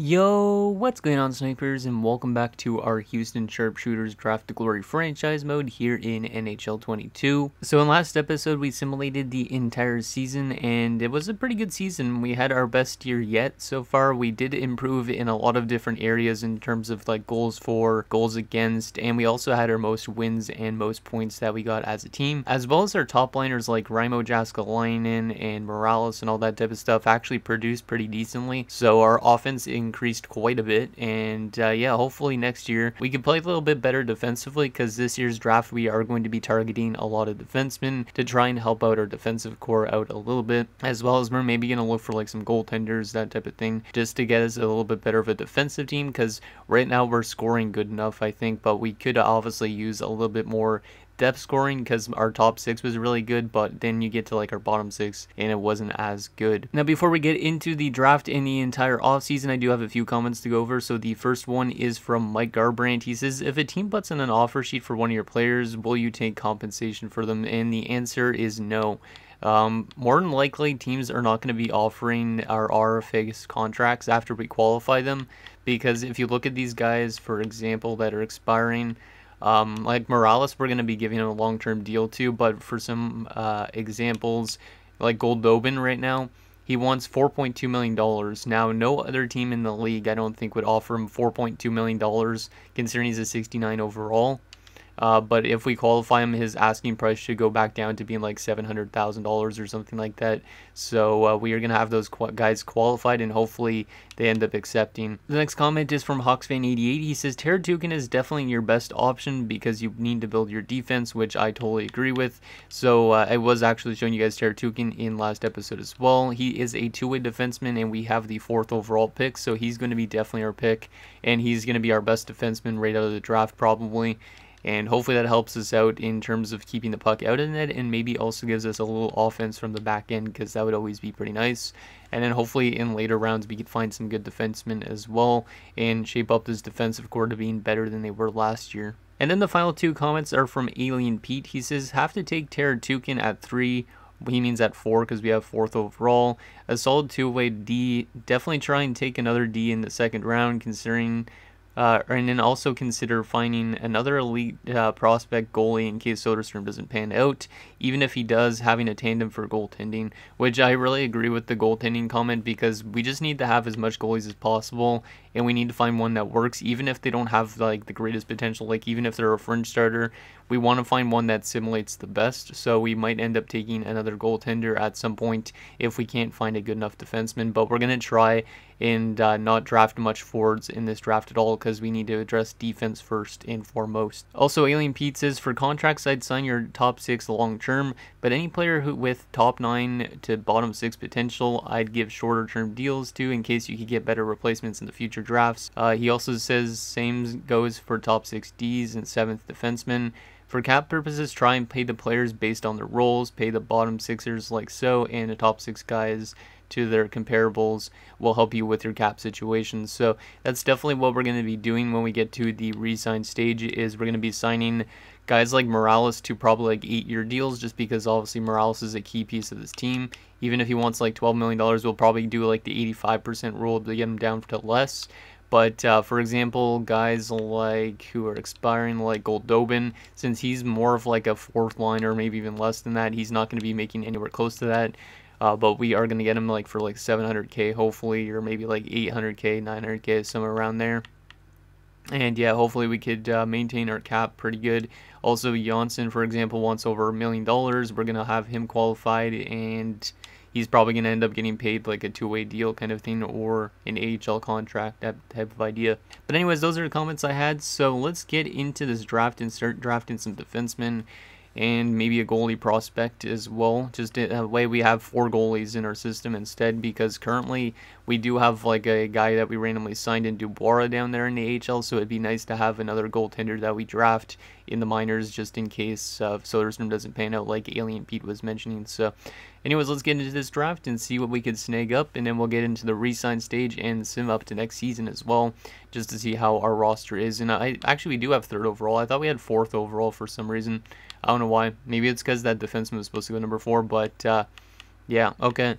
Yo, what's going on, snipers, and welcome back to our Houston Sharpshooters Draft to Glory franchise mode here in NHL 22. So in last episode, we simulated the entire season, and it was a pretty good season. We had our best year yet so far. We did improve in a lot of different areas in terms of like goals for, goals against, and we also had our most wins and most points that we got as a team, as well as our top liners like Raimo Jaskalainen and Morales and all that type of stuff actually produced pretty decently. So our offense increased quite a bit, and yeah, hopefully next year we can play a little bit better defensively, because this year's draft we are going to be targeting a lot of defensemen to try and help out our defensive core out a little bit, as well as we're maybe going to look for like some goaltenders, that type of thing, just to get us a little bit better of a defensive team, because right now we're scoring good enough, I think, but we could obviously use a little bit more depth scoring, because our top six was really good, but then you get to like our bottom six and it wasn't as good. Now, before we get into the draft in the entire offseason, I do have a few comments to go over. So the first one is from Mike Garbrandt. He says, if a team puts in an offer sheet for one of your players, will you take compensation for them? And the answer is no. More than likely, teams are not going to be offering our RFA contracts after we qualify them, because if you look at these guys, for example, that are expiring, like Morales, we're going to be giving him a long-term deal too, but for some examples, like Goldobin right now, he wants $4.2 million. Now, no other team in the league, I don't think, would offer him $4.2 million, considering he's a 69 overall. But if we qualify him, his asking price should go back down to being like $700,000 or something like that. So we are going to have those guys qualified, and hopefully they end up accepting. The next comment is from Hawksfan88. He says, Teratukin is definitely your best option because you need to build your defense, which I totally agree with. So I was actually showing you guys Teratukin in last episode as well. He is a two-way defenseman, and we have the 4th overall pick, so he's going to be definitely our pick, and he's going to be our best defenseman right out of the draft probably. And hopefully that helps us out in terms of keeping the puck out of the net, and maybe also gives us a little offense from the back end, because that would always be pretty nice. And then hopefully in later rounds we could find some good defensemen as well and shape up this defensive core to being better than they were last year. And then the final two comments are from Alien Pete. He says, have to take Teratukin at 3. He means at 4 because we have 4th overall. A solid two-way D. Definitely try and take another D in the second round, considering... and then also consider finding another elite prospect goalie in case Soderstrom doesn't pan out. Even if he does, having a tandem for goaltending, which I really agree with the goaltending comment, because we just need to have as much goalies as possible, and we need to find one that works, even if they don't have like the greatest potential. Like even if they're a fringe starter, we want to find one that simulates the best. So we might end up taking another goaltender at some point if we can't find a good enough defenseman, but we're going to try and not draft much forwards in this draft at all, because we need to address defense first and foremost. Also, Alien Pete says, for contracts, I'd sign your top 6 long term, but any player who with top 9 to bottom 6 potential, I'd give shorter term deals to, in case you could get better replacements in the future drafts. He also says same goes for top 6 Ds and 7th defenseman. For cap purposes, try and pay the players based on their roles, pay the bottom 6ers like so, and the top 6 guys to their comparables will help you with your cap situations. So that's definitely what we're going to be doing when we get to the re-sign stage, is we're going to be signing guys like Morales to probably like 8-year deals, just because obviously Morales is a key piece of this team. Even if he wants like $12 million, we'll probably do like the 85% rule to get him down to less. But for example, guys like who are expiring, like Goldobin, since he's more of like a 4th liner, maybe even less than that, he's not going to be making anywhere close to that. But we are going to get him like for like 700k hopefully, or maybe like 800k, 900k, somewhere around there. And yeah, hopefully we could maintain our cap pretty good. Also, Janssen, for example, wants over $1 million. We're going to have him qualified, and he's probably going to end up getting paid like a two-way deal kind of thing, or an AHL contract, that type of idea. But anyways, those are the comments I had. So let's get into this draft and start drafting some defensemen, and maybe a goalie prospect as well. Just that way we have 4 goalies in our system instead, because currently we do have like a guy that we randomly signed in Dubois down there in the AHL, so it'd be nice to have another goaltender that we draft in the minors, just in case Soderstrom doesn't pan out, like Alien Pete was mentioning. So anyways, let's get into this draft and see what we could snag up, and then we'll get into the re-sign stage and sim up to next season as well, just to see how our roster is. And we do have 3rd overall. I thought we had 4th overall for some reason. I don't know why. Maybe it's because that defenseman was supposed to go number 4, but yeah, okay.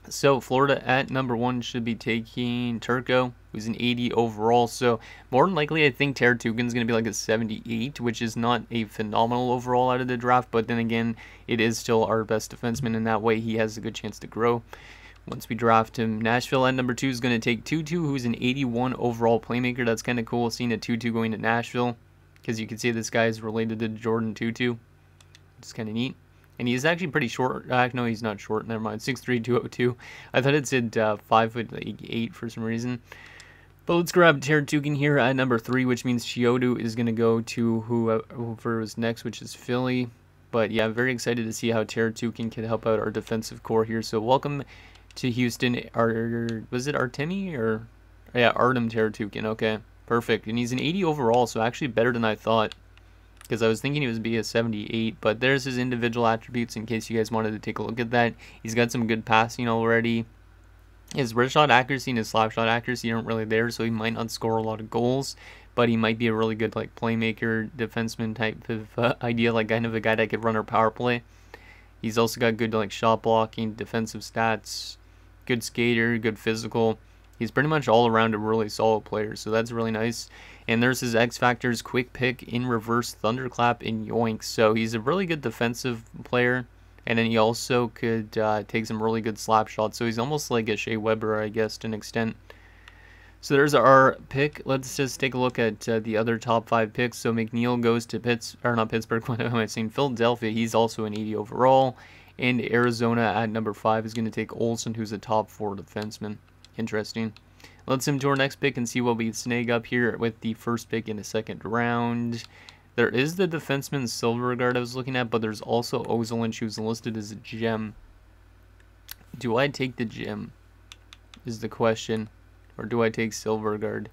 So Florida at number 1 should be taking Turco, who's an 80 overall. So more than likely, I think Teratukin's going to be like a 78, which is not a phenomenal overall out of the draft. But then again, it is still our best defenseman, and that way he has a good chance to grow once we draft him. Nashville at number 2 is going to take Tutu, who's an 81 overall playmaker. That's kind of cool seeing a Tutu going to Nashville, because you can see this guy is related to Jordan Tutu. It's kind of neat. And he's actually pretty short. No, he's not short. Never mind. 6'3", 202. I thought it said 5'8" for some reason. But let's grab Teratukin here at number 3, which means Chiodo is going to go to whoever was next, which is Philly. But yeah, I'm very excited to see how Teratukin can help out our defensive core here. So welcome to Houston. Was it Artemi or... Yeah, Artem Teratukin. Okay, perfect. And he's an 80 overall, so actually better than I thought, because I was thinking he was be a 78, but there's his individual attributes in case you guys wanted to take a look at that. He's got some good passing already. His wrist shot accuracy and his slap shot accuracy aren't really there, so he might not score a lot of goals, but he might be a really good like playmaker, defenseman type of idea, like kind of a guy that could run our power play. He's also got good like shot blocking, defensive stats, good skater, good physical. He's pretty much all around a really solid player, so that's really nice. And there's his X Factors, quick pick, in reverse, thunderclap, and yoink. So he's a really good defensive player, and then he also could take some really good slap shots. So he's almost like a Shea Weber, I guess, to an extent. So there's our pick. Let's just take a look at the other top 5 picks. So McNeil goes to Pittsburgh. What am I saying? Philadelphia. He's also an 80 overall. And Arizona at number 5 is going to take Olsen, who's a top 4 defenseman. Interesting. Let's move to our next pick and see what we snag up here with the first pick in the second round. There is the defenseman Silvergard I was looking at, but there's also Ozolinsh, who's listed as a gem. Do I take the gem is the question, or do I take Silvergard?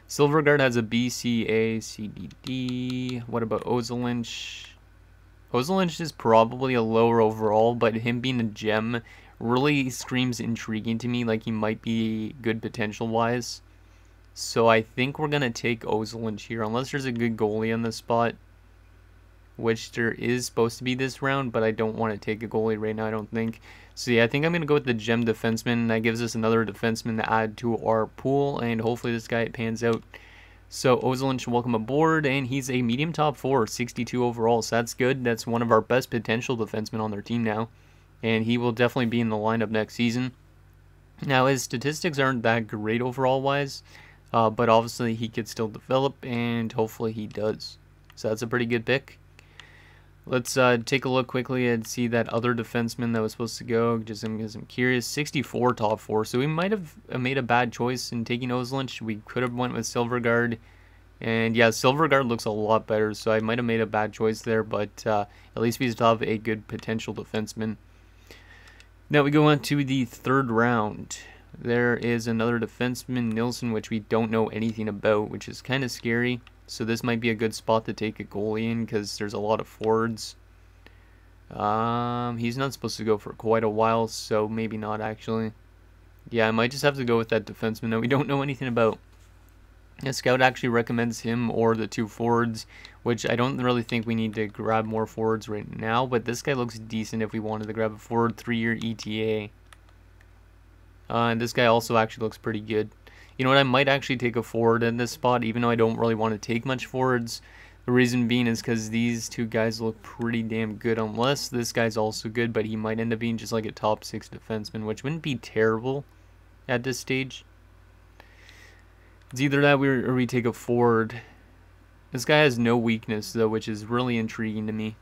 Silvergard has a BCA, CDD. What about Ozolinsh? Ozolinsh is probably a lower overall, but him being a gem really screams intriguing to me, like he might be good potential-wise. So I think we're going to take Ozolinsh here, unless there's a good goalie on the spot, which there is supposed to be this round, but I don't want to take a goalie right now, I don't think. So yeah, I think I'm going to go with the gem defenseman. That gives us another defenseman to add to our pool, and hopefully this guy pans out. So Ozolinsh, welcome aboard, and he's a medium top 4, 62 overall, so that's good. That's one of our best potential defensemen on their team now, and he will definitely be in the lineup next season. Now, his statistics aren't that great overall-wise, but obviously he could still develop, and hopefully he does. So that's a pretty good pick. Let's take a look quickly and see that other defenseman that was supposed to go, just because I'm curious. 64 top 4, so we might have made a bad choice in taking Ozolinsh. We could have went with Silvergard, and yeah, Silvergard looks a lot better, so I might have made a bad choice there, but at least we still have a good potential defenseman. Now we go on to the third round. There is another defenseman, Nilsson, which we don't know anything about, which is kind of scary. So this might be a good spot to take a goalie in, because there's a lot of forwards. He's not supposed to go for quite a while, so maybe not actually. Yeah, I might just have to go with that defenseman that we don't know anything about. A scout actually recommends him or the 2 forwards, which I don't really think we need to grab more forwards right now, but this guy looks decent if we wanted to grab a forward, 3-year ETA. And this guy also actually looks pretty good. You know what, I might actually take a forward in this spot, even though I don't really want to take much forwards. The reason being is because these 2 guys look pretty damn good, unless this guy's also good, but he might end up being just like a top 6 defenseman, which wouldn't be terrible at this stage. It's either that or we take a forward. This guy has no weakness, though, which is really intriguing to me.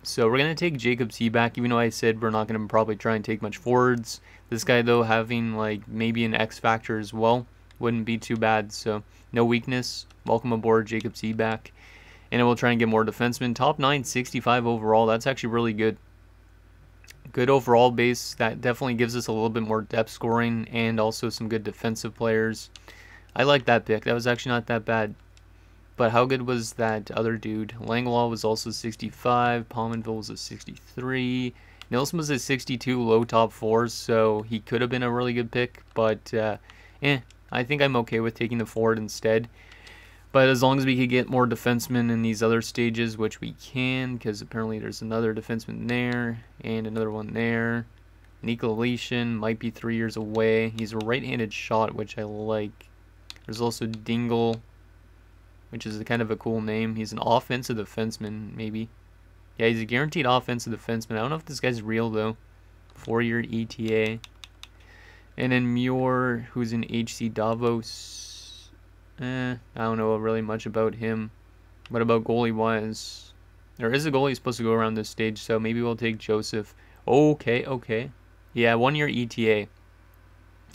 So we're going to take Jacob Seaback, even though I said we're not going to probably try and take much forwards. This guy, though, having like maybe an X factor as well wouldn't be too bad. So no weakness. Welcome aboard, Jacob Seaback. And then we'll try and get more defensemen. Top 9, 65 overall. That's actually really good. Good overall base. That definitely gives us a little bit more depth scoring and also some good defensive players. I like that pick. That was actually not that bad. But how good was that other dude? Langlaw was also 65. Palmenville was a 63. Nilsson was a 62, low top 4, so he could have been a really good pick. But, I think I'm okay with taking the forward instead. But as long as we could get more defensemen in these other stages, which we can, because apparently there's another defenseman there, and another one there. Nicolation might be 3 years away. He's a right-handed shot, which I like. There's also Dingle, which is kind of a cool name. He's an offensive defenseman, maybe. Yeah, he's a guaranteed offensive defenseman. I don't know if this guy's real, though. 4-year ETA. And then Muir, who's in HC Davos. I don't know really much about him. What about goalie-wise? There is a goalie supposed to go around this stage, so maybe we'll take Joseph. Okay. Yeah, 1-year ETA.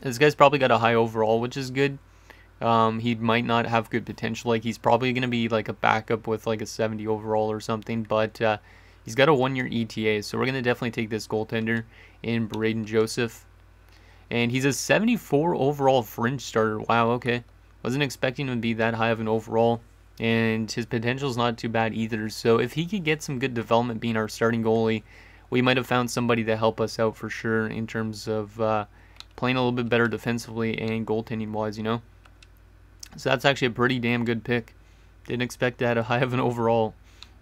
This guy's probably got a high overall, which is good. He might not have good potential. Like, he's probably going to be like a backup with like a 70 overall or something, but he's got a 1-year ETA, so we're going to definitely take this goaltender in Braden Joseph. And he's a 74 overall fringe starter. Wow, okay. Wasn't expecting him to be that high of an overall, and his potential is not too bad either. So if he could get some good development being our starting goalie, we might have found somebody to help us out for sure in terms of playing a little bit better defensively and goaltending wise, you know. So that's actually a pretty damn good pick. Didn't expect that high of an overall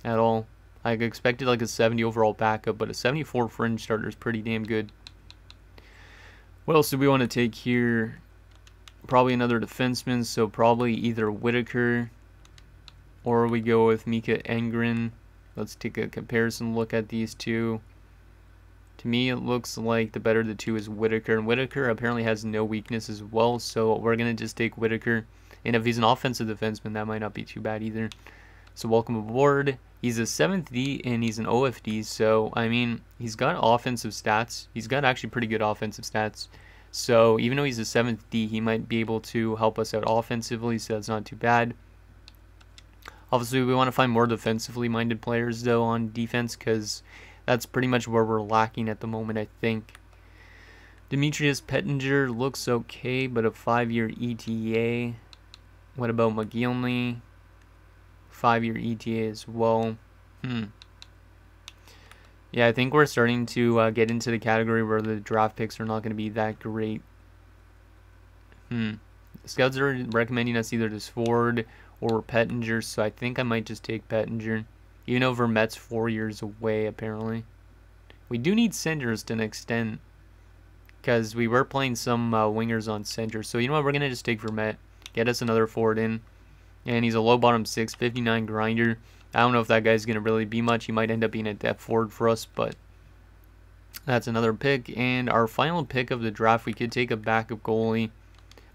at all. I expected like a 70 overall backup, but a 74 fringe starter is pretty damn good. What else do we want to take here? Probably another defenseman, so probably either Whitaker or we go with Mika Engren. Let's take a comparison look at these two. To me, it looks like the better of the two is Whitaker, and Whitaker apparently has no weakness as well, so we're going to just take Whitaker. And if he's an offensive defenseman, that might not be too bad either. So welcome aboard. He's a 7th D and he's an OFD, so I mean, he's got offensive stats. He's got actually pretty good offensive stats. So even though he's a 7th D, he might be able to help us out offensively, so that's not too bad. Obviously, we want to find more defensively minded players though on defense, because that's pretty much where we're lacking at the moment, I think. Demetrius Pettinger looks okay, but a 5-year ETA. What about McGillney? 5-year ETA as well. Yeah, I think we're starting to get into the category where the draft picks are not going to be that great. Scouts are recommending us either this Ford or Pettinger, so I think I might just take Pettinger. Even though Vermette's 4 years away, apparently. We do need centers to an extent, because we were playing some wingers on center. So you know what, we're going to just take Vermette. Get us another forward in. And he's a low bottom 6, 59 grinder. I don't know if that guy's going to really be much. He might end up being a depth forward for us, but that's another pick. And our final pick of the draft, we could take a backup goalie,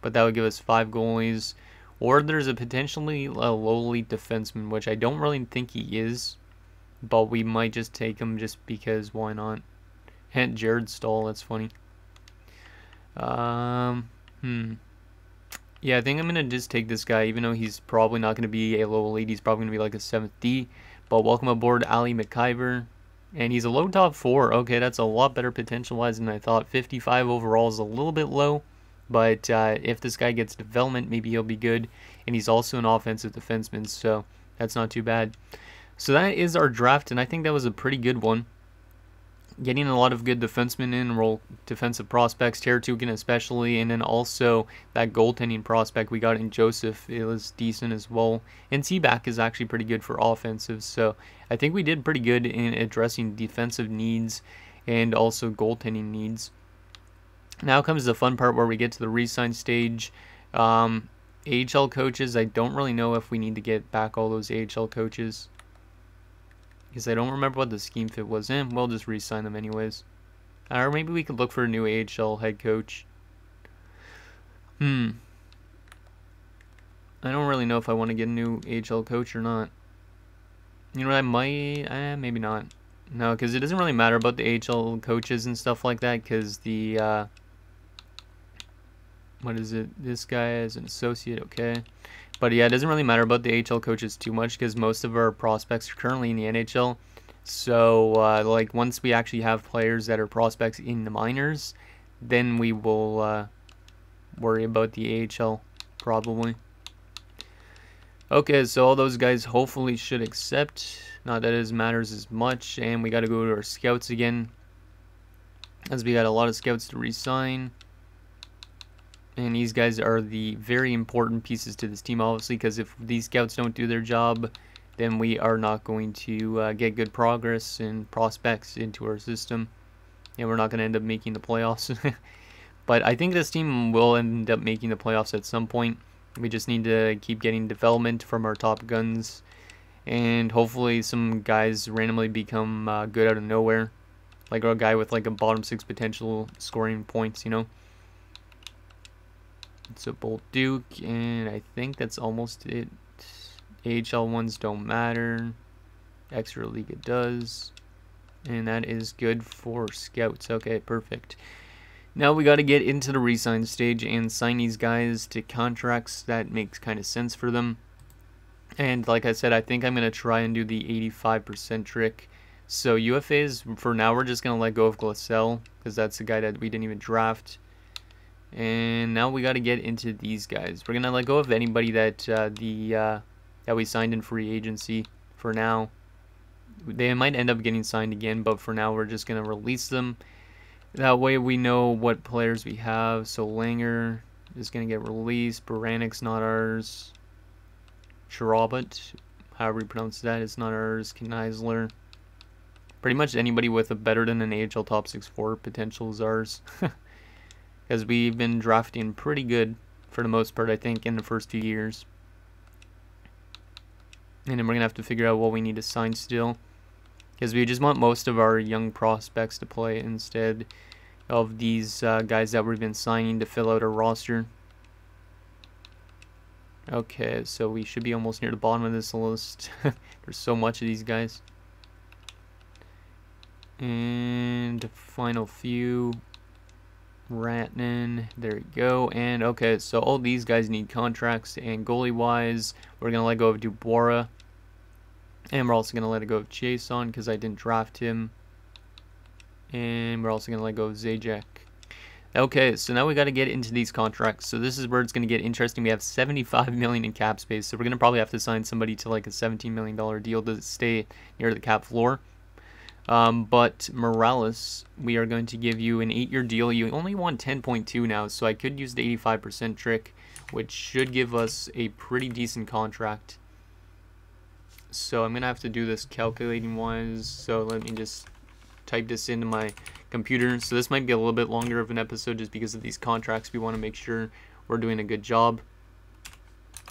but that would give us 5 goalies. Or there's a potentially lowly defenseman, which I don't really think he is, but we might just take him just because why not? Hint Jared Stahl, that's funny. Yeah, I think I'm going to just take this guy, even though he's probably not going to be a low elite. He's probably going to be like a 7th D. But welcome aboard, Ali McIver. And he's a low top 4. Okay, that's a lot better potential-wise than I thought. 55 overall is a little bit low. But if this guy gets development, maybe he'll be good. And he's also an offensive defenseman, so that's not too bad. So that is our draft, and I think that was a pretty good one. Getting a lot of good defensemen in, role defensive prospects, Teratukin especially, and then also that goaltending prospect we got in Joseph, it was decent as well. And Seaback is actually pretty good for offensive, so I think we did pretty good in addressing defensive needs and also goaltending needs. Now comes the fun part where we get to the re-sign stage. AHL coaches, I don't really know if we need to get back all those AHL coaches, because I don't remember what the scheme fit was in. We'll just re-sign them anyways. Or maybe we could look for a new AHL head coach. I don't really know if I want to get a new AHL coach or not. You know what, I might, maybe not. No, because it doesn't really matter about the AHL coaches and stuff like that, because the, what is it? This guy is an associate, okay. But yeah, it doesn't really matter about the AHL coaches too much, because most of our prospects are currently in the NHL. So, like, once we actually have players that are prospects in the minors, then we will worry about the AHL, probably. Okay, so all those guys hopefully should accept. Not that it matters as much. And we got to go to our scouts again, as we got a lot of scouts to re-sign. And these guys are the very important pieces to this team, obviously, because if these scouts don't do their job, then we are not going to get good progress and prospects into our system. Yeah, we're not going to end up making the playoffs. But I think this team will end up making the playoffs at some point. We just need to keep getting development from our top guns. And hopefully some guys randomly become good out of nowhere. Like a guy with like a bottom 6 potential scoring points, you know. It's a Bolt Duke, and I think that's almost it. AHL ones don't matter. Extra League it does. And that is good for scouts. Okay, perfect. Now we got to get into the re-sign stage and sign these guys to contracts that makes kind of sense for them. And like I said, I think I'm going to try and do the 85% trick. So UFAs, for now, we're just going to let go of Glassell, because that's the guy that we didn't even draft. And now we got to get into these guys. We're going to let go of anybody that that we signed in free agency for now. They might end up getting signed again, but for now we're just going to release them. That way we know what players we have. So Langer is going to get released. Baranik's not ours. Charabot, however you pronounce that, is not ours. Kneisler. Pretty much anybody with a better than an AHL top 6-4 potential is ours. Because we've been drafting pretty good for the most part, I think, in the first few years. And then we're going to have to figure out what we need to sign still. Because we just want most of our young prospects to play instead of these guys that we've been signing to fill out our roster. Okay, so we should be almost near the bottom of this list. There's so much of these guys. And the final few. Ratnan, there we go. And okay, so all these guys need contracts. And goalie-wise, we're going to let go of Dubois. And we're also going to let go of Jason because I didn't draft him. And we're also going to let go of Zajac. Okay, so now we got to get into these contracts. So this is where it's going to get interesting. We have $75 million in cap space. So we're going to probably have to sign somebody to like a $17 million deal to stay near the cap floor. But Morales, we are going to give you an 8-year deal. You only want 10.2 now, so I could use the 85% trick, which should give us a pretty decent contract. So I'm going to have to do this calculating wise. So let me just type this into my computer. So this might be a little bit longer of an episode just because of these contracts. We want to make sure we're doing a good job.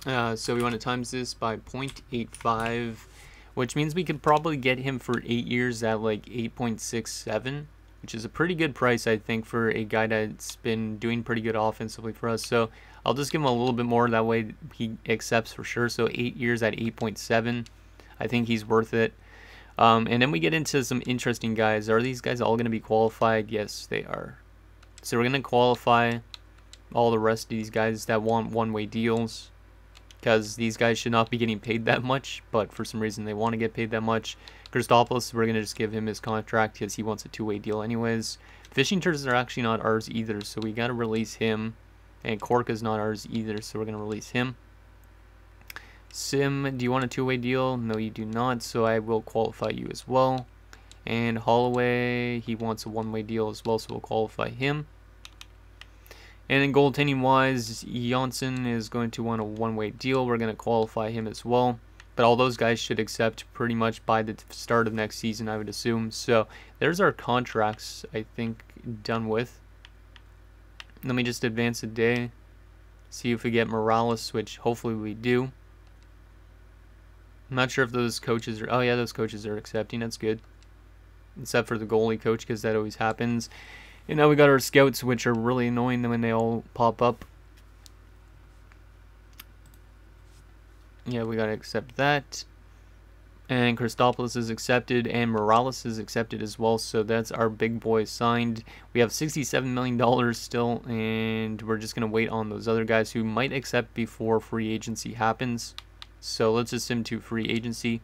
So we want to times this by 0.85, which means we could probably get him for 8 years at like 8.67, which is a pretty good price, I think, for a guy that's been doing pretty good offensively for us. So I'll just give him a little bit more. That way he accepts for sure. So 8 years at 8.7. I think he's worth it. And then we get into some interesting guys. Are these guys all going to be qualified? Yes, they are. So we're going to qualify all the rest of these guys that want one-way deals, because these guys should not be getting paid that much, but for some reason they want to get paid that much. Christopoulos, we're going to just give him his contract because he wants a two-way deal anyways. Fishing Tours are actually not ours either, so we got to release him. And Cork is not ours either, so we're going to release him. Sim, do you want a two-way deal? No, you do not, so I will qualify you as well. And Holloway, he wants a one-way deal as well, so we'll qualify him. And then goaltending-wise, Janssen is going to want a one-way deal. We're going to qualify him as well. But all those guys should accept pretty much by the start of next season, I would assume. So there's our contracts, I think, done with. Let me just advance a day. See if we get Morales, which hopefully we do. I'm not sure if those coaches are... Oh, yeah, those coaches are accepting. That's good. Except for the goalie coach, because that always happens. And now we got our scouts, which are really annoying when they all pop up. Yeah, we got to accept that. And Christopoulos is accepted, and Morales is accepted as well. So that's our big boy signed. We have $67 million still, and we're just going to wait on those other guys who might accept before free agency happens. So let's assume to free agency.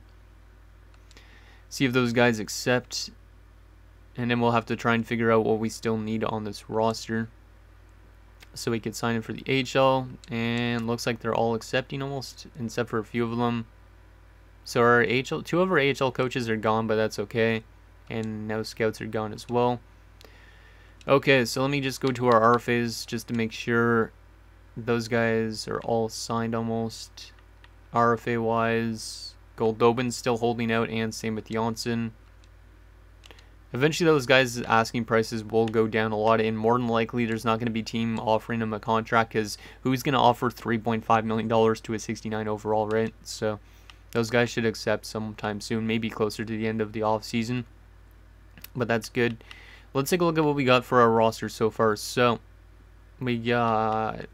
See if those guys accept. And then we'll have to try and figure out what we still need on this roster, so we could sign in for the AHL. And looks like they're all accepting almost, except for a few of them. So our AHL, 2 of our AHL coaches are gone, but that's okay. And now scouts are gone as well. Okay, so let me just go to our RFAs just to make sure those guys are all signed almost. RFA wise, Goldobin's still holding out, and same with Janssen. Eventually, those guys' asking prices will go down a lot, and more than likely, there's not going to be a team offering them a contract, because who's going to offer $3.5 million to a 69 overall, right? So those guys should accept sometime soon, maybe closer to the end of the offseason. But that's good. Let's take a look at what we got for our roster so far. So we got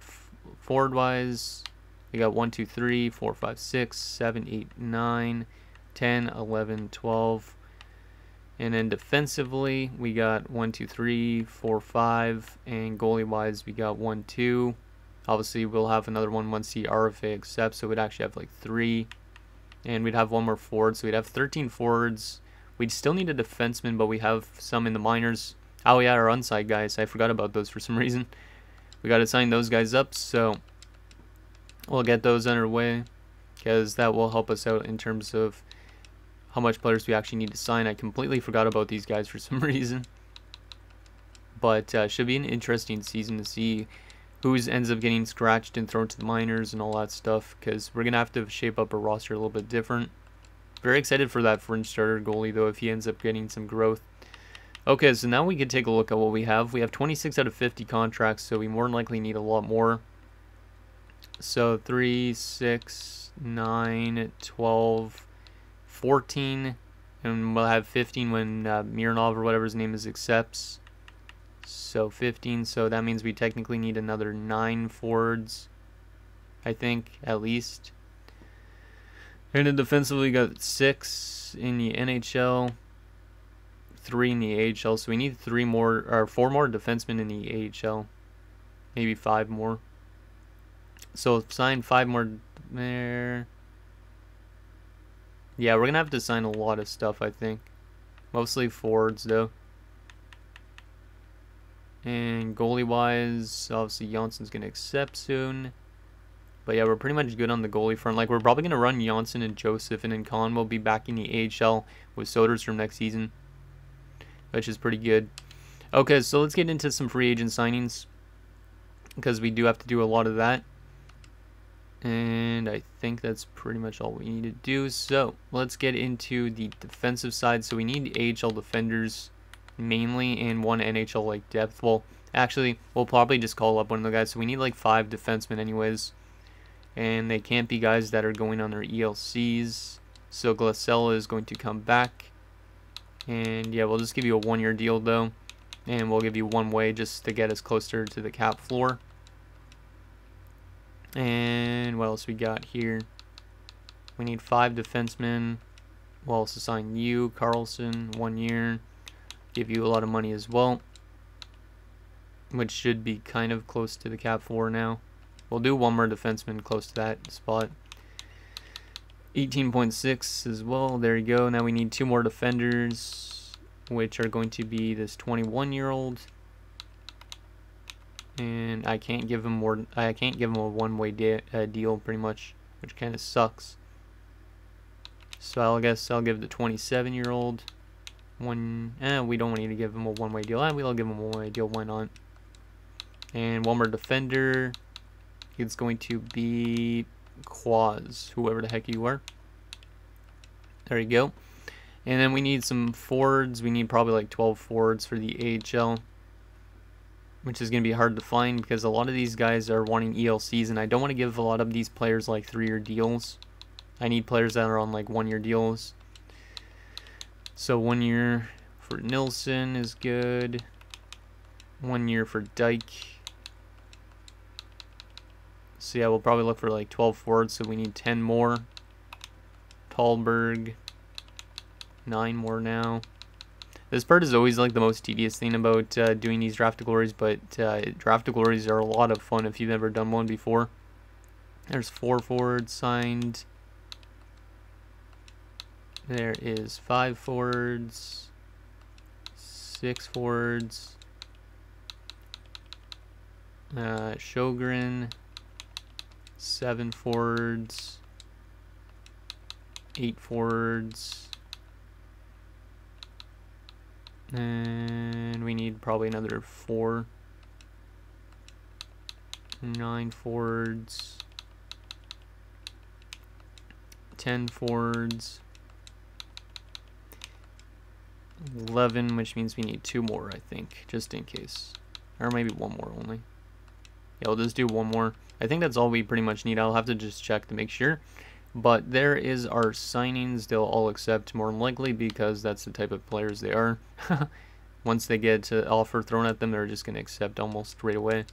forward-wise, we got 1, 2, 3, 4, 5, 6, 7, 8, 9, 10, 11, 12. And then defensively, we got 1, 2, 3, 4, 5. And goalie-wise, we got 1, 2. Obviously, we'll have another one once the RFA accepts, so we'd actually have like 3. And we'd have one more forward, so we'd have 13 forwards. We'd still need a defenseman, but we have some in the minors. Oh yeah, our unsigned guys. I forgot about those for some reason. We got to sign those guys up, so we'll get those underway, because that will help us out in terms of how much players we actually need to sign. I completely forgot about these guys for some reason. But should be an interesting season to see who ends up getting scratched and thrown to the minors and all that stuff, because we're going to have to shape up our roster a little bit different. Very excited for that fringe starter goalie, though, if he ends up getting some growth. Okay, so now we can take a look at what we have. We have 26 out of 50 contracts, so we more than likely need a lot more. So 3, 6, 9, 12, 14, and we'll have 15 when Mironov or whatever his name is accepts. So 15, so that means we technically need another 9 forwards, I think, at least. And then defensively, we got 6 in the NHL, 3 in the AHL, so we need 4 more defensemen in the AHL, maybe 5 more. So sign 5 more there. Yeah, we're gonna have to sign a lot of stuff, I think. Mostly forwards, though. And goalie-wise, obviously Jansson's gonna accept soon. But yeah, we're pretty much good on the goalie front. Like, we're probably gonna run Jansson and Joseph, and then Colin will be back in the AHL with Soderstrom next season, which is pretty good. Okay, so let's get into some free agent signings, because we do have to do a lot of that. And I think that's pretty much all we need to do. So let's get into the defensive side. So we need AHL defenders mainly, and 1 NHL like depth. Well, actually, we'll probably just call up one of the guys. So we need like 5 defensemen anyways, and they can't be guys that are going on their ELCs. So Glasella is going to come back, and yeah, we'll just give you a 1-year deal though, and we'll give you 1 way just to get us closer to the cap floor. And what else we got here? We need 5 defensemen. We'll also sign you, Carlson, 1 year. Give you a lot of money as well, which should be kind of close to the cap floor now. We'll do 1 more defenseman close to that spot. 18.6 as well. There you go. Now we need 2 more defenders, which are going to be this 21-year-old. And I can't give him more. I can't give him a 1-way deal, pretty much, which kind of sucks. So I guess I'll give the 27-year-old one. We don't need to give him a 1-way deal. We'll give him a 1-way deal. Why not? And 1 more defender. It's going to be Quaz, whoever the heck you are. There you go. And then we need some forwards. We need probably like 12 forwards for the AHL, which is going to be hard to find because a lot of these guys are wanting ELCs, and I don't want to give a lot of these players like 3-year deals. I need players that are on like 1-year deals. So 1 year for Nilsson is good. 1 year for Dyke. So yeah, we'll probably look for like 12 forwards, so we need 10 more. Tallberg, 9 more now. This part is always like the most tedious thing about doing these draft glories, but draft glories are a lot of fun if you've never done one before. There's 4 forwards signed. There is 5 forwards, 6 forwards. Sjogren, 7 forwards, 8 forwards. And we need probably another 4. 9 forwards. 10 forwards. 11, which means we need 2 more, I think, just in case. Or maybe 1 more only. Yeah, we'll just do 1 more. I think that's all we pretty much need. I'll have to just check to make sure. But there is our signings. They'll all accept more than likely because that's the type of players they are. Once they get an offer thrown at them, they're just going to accept almost right away.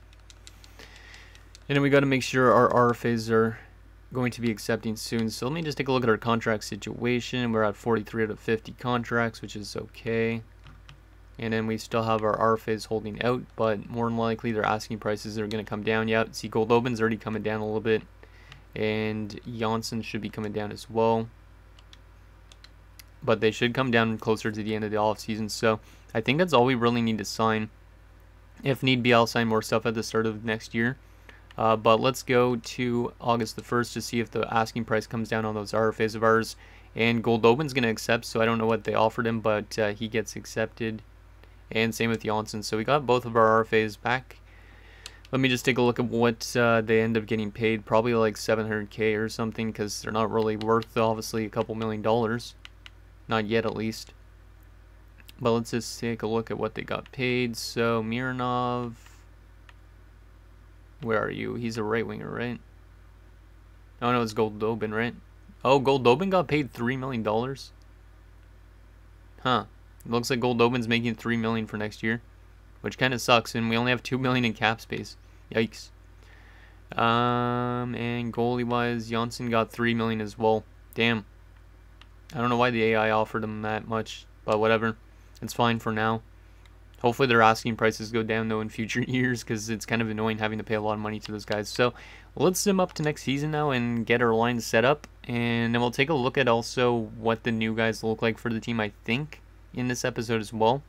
And then we got to make sure our RFAs are going to be accepting soon. So let me just take a look at our contract situation. We're at 43 out of 50 contracts, which is okay. And then we still have our RFAs holding out, but more than likely their asking prices are going to come down. Yeah, see, Goldobin's already coming down a little bit. And Janssen should be coming down as well. But they should come down closer to the end of the offseason. So I think that's all we really need to sign. If need be, I'll sign more stuff at the start of next year. But let's go to August the 1st to see if the asking price comes down on those RFAs of ours. And Goldobin's going to accept, so I don't know what they offered him, but he gets accepted. And same with Janssen. So we got both of our RFAs back. Let me just take a look at what they end up getting paid. Probably like $700K or something, because they're not really worth, obviously, a couple $1 million. Not yet, at least. But let's just take a look at what they got paid. So Mironov, where are you? He's a right winger, right? Oh no, it's Goldobin, right? Oh, Goldobin got paid $3 million. Huh. It looks like Goldobin's making $3 million for next year, which kind of sucks, and we only have $2 million in cap space. Yikes. And goalie wise, Janssen got $3 million as well. Damn. I don't know why the AI offered him that much, but whatever. It's fine for now. Hopefully their asking prices go down though in future years, because it's kind of annoying having to pay a lot of money to those guys. So let's sim up to next season now and get our lines set up, and then we'll take a look at also what the new guys look like for the team, I think, in this episode as well.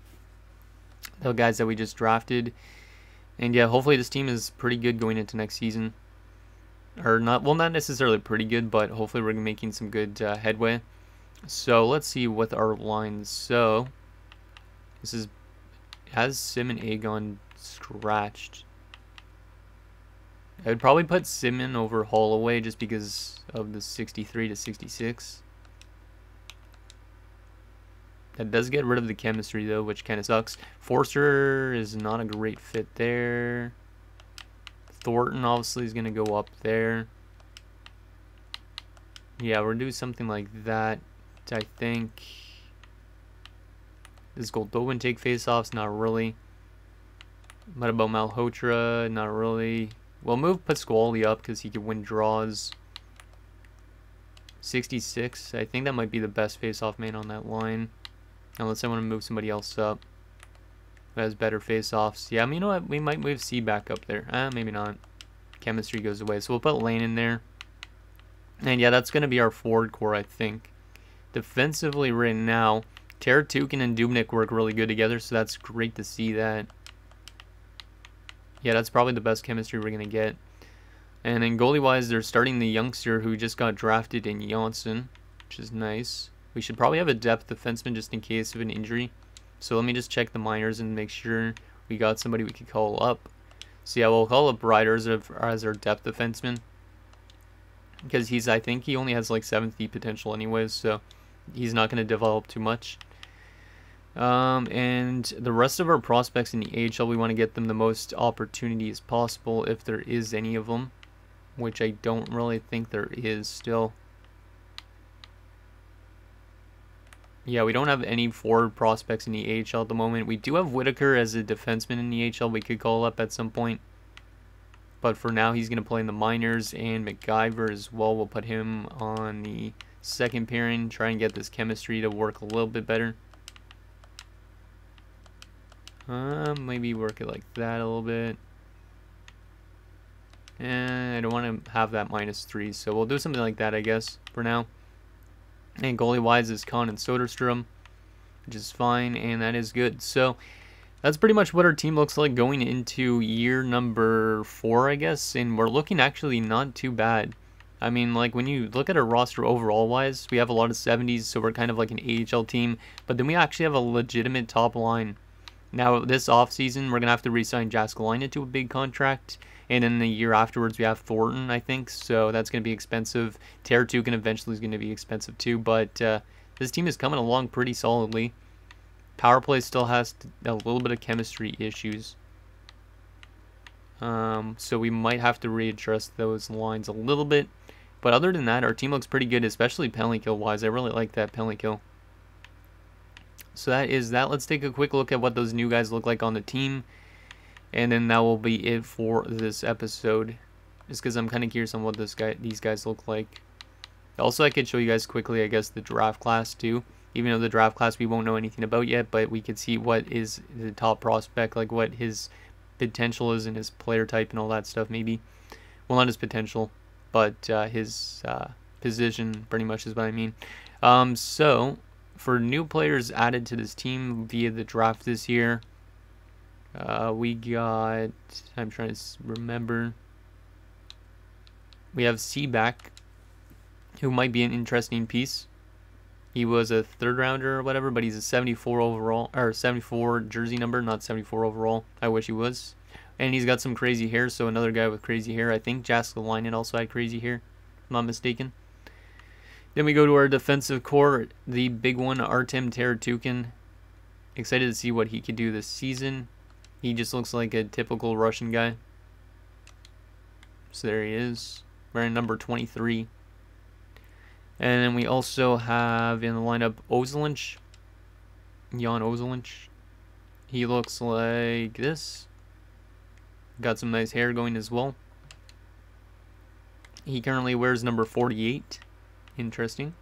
The guys that we just drafted. And yeah, hopefully this team is pretty good going into next season. Or not, well, not necessarily pretty good, but hopefully we're making some good headway. So let's see with our lines. So this is, has Sim and Aegon scratched. I would probably put Simon over Holloway just because of the 63 to 66. That does get rid of the chemistry though, which kind of sucks. Forster is not a great fit there. Thornton obviously is going to go up there. Yeah, we're doing something like that, I think. Does Goldobin take face-offs? Not really. What about Malhotra? Not really. We'll move Pasquale up because he can win draws. 66. I think that might be the best face-off man on that line. Unless I want to move somebody else up who has better face-offs. Yeah, I mean, you know what? We might move C back up there. Maybe not. Chemistry goes away. So we'll put Lane in there. And yeah, that's going to be our forward core, I think. Defensively right now, Teratukin and Dubnik work really good together, so that's great to see that. Yeah, that's probably the best chemistry we're going to get. And then goalie-wise, they're starting the youngster who just got drafted in Janssen, which is nice. We should probably have a depth defenseman just in case of an injury. So let me just check the minors and make sure we got somebody we could call up. So yeah, we'll call up Ryder as our depth defenseman. Because he's, I think he only has like 7th D potential anyways, so he's not going to develop too much. And the rest of our prospects in the AHL, we want to get them the most opportunities possible if there is any of them. Which I don't really think there is still. Yeah, we don't have any forward prospects in the AHL at the moment. We do have Whitaker as a defenseman in the AHL we could call up at some point. But for now, he's going to play in the minors, and MacGyver as well. We'll put him on the second pairing, try and get this chemistry to work a little bit better. Maybe work it like that a little bit. And I don't want to have that -3, so we'll do something like that, I guess, for now. And goalie-wise is Kahn and Soderstrom, which is fine, and that is good. So that's pretty much what our team looks like going into year number 4, I guess. And we're looking actually not too bad. I mean, like, when you look at our roster overall-wise, we have a lot of 70s, so we're kind of like an AHL team. But then we actually have a legitimate top line. Now, this offseason, we're going to have to re-sign Jaskalainen to a big contract. And then the year afterwards, we have Thornton, I think. So that's going to be expensive. Teratukin eventually is going to be expensive too. But this team is coming along pretty solidly. Power play still has a little bit of chemistry issues. So we might have to readjust those lines a little bit. But other than that, our team looks pretty good, especially penalty kill wise. I really like that penalty kill. So that is that. Let's take a quick look at what those new guys look like on the team. And then that will be it for this episode. Just because I'm kind of curious on what these guys look like. Also, I could show you guys quickly, I guess, the draft class too. Even though the draft class we won't know anything about yet, but we could see what is the top prospect, like what his potential is and his player type and all that stuff maybe. Well, not his potential, but his position pretty much is what I mean. So, for new players added to this team via the draft this year, we got, I'm trying to remember, we have Seaback, who might be an interesting piece. He was a 3rd rounder or whatever, but he's a 74 overall, or 74 jersey number, not 74 overall. I wish he was. And he's got some crazy hair, so another guy with crazy hair. I think Jaskalainen also had crazy hair, if I'm not mistaken. Then we go to our defensive core, the big one, Artem Taratukin. Excited to see what he could do this season. He just looks like a typical Russian guy. So there he is, wearing number 23. And then we also have in the lineup Ozelinch, Jan Ozelinch. He looks like this. Got some nice hair going as well. He currently wears number 48. Interesting.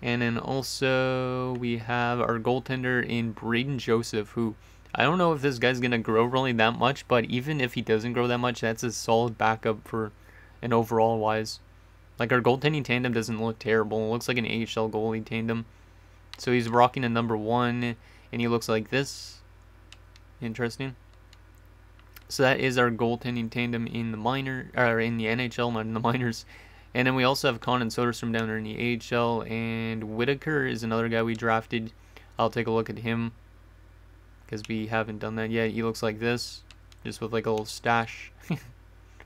And then also we have our goaltender in Braden Joseph, who I don't know if this guy's going to grow really that much, but even if he doesn't grow that much, that's a solid backup for an overall wise. Like, our goaltending tandem doesn't look terrible. It looks like an AHL goalie tandem. So he's rocking a number 1, and he looks like this. Interesting. So that is our goaltending tandem in the in the NHL, not in the minors. And then we also have Con and Soderstrom down there in the AHL, and Whitaker is another guy we drafted. I'll take a look at him because we haven't done that yet. He looks like this, just with like a little stash.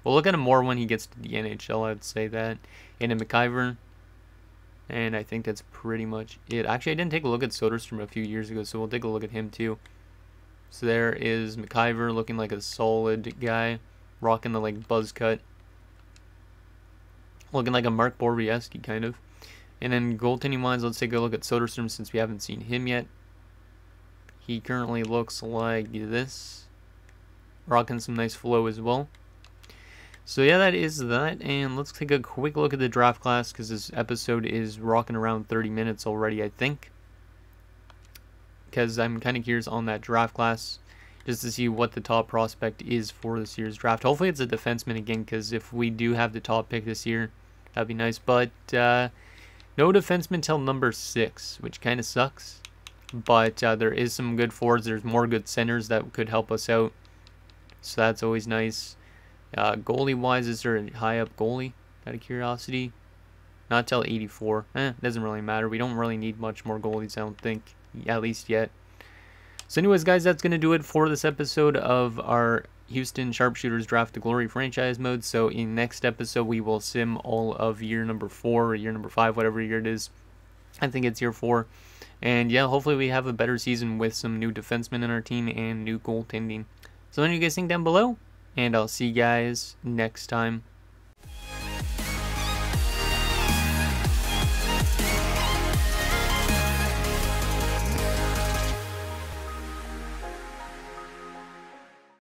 We'll look at him more when he gets to the NHL, I'd say that. And then McIver. And I think that's pretty much it. Actually, I didn't take a look at Soderstrom a few years ago, so we'll take a look at him too. So there is McIver looking like a solid guy. Rocking the like buzz cut. Looking like a Mark Borowiecki kind of. And then goaltending wise, let's take a look at Soderstrom since we haven't seen him yet. He currently looks like this. Rocking some nice flow as well. So yeah, that is that, and let's take a quick look at the draft class because this episode is rocking around 30 minutes already, I think. Because I'm kind of curious on that draft class, just to see what the top prospect is for this year's draft. Hopefully it's a defenseman again, because if we do have the top pick this year, that'd be nice. But no defenseman till number 6, which kind of sucks. But there is some good forwards. There's more good centers that could help us out. So that's always nice. Goalie wise, is there a high up goalie out of curiosity? Not till 84. Doesn't really matter. We don't really need much more goalies, I don't think, at least yet. So anyways, guys, that's going to do it for this episode of our Houston Sharpshooters Draft to Glory franchise mode. So in next episode, we will sim all of year number 4 or year number 5, whatever year it is. I think it's year 4. And yeah, hopefully we have a better season with some new defensemen in our team and new goaltending. So let me know what you guys think down below. And I'll see you guys next time.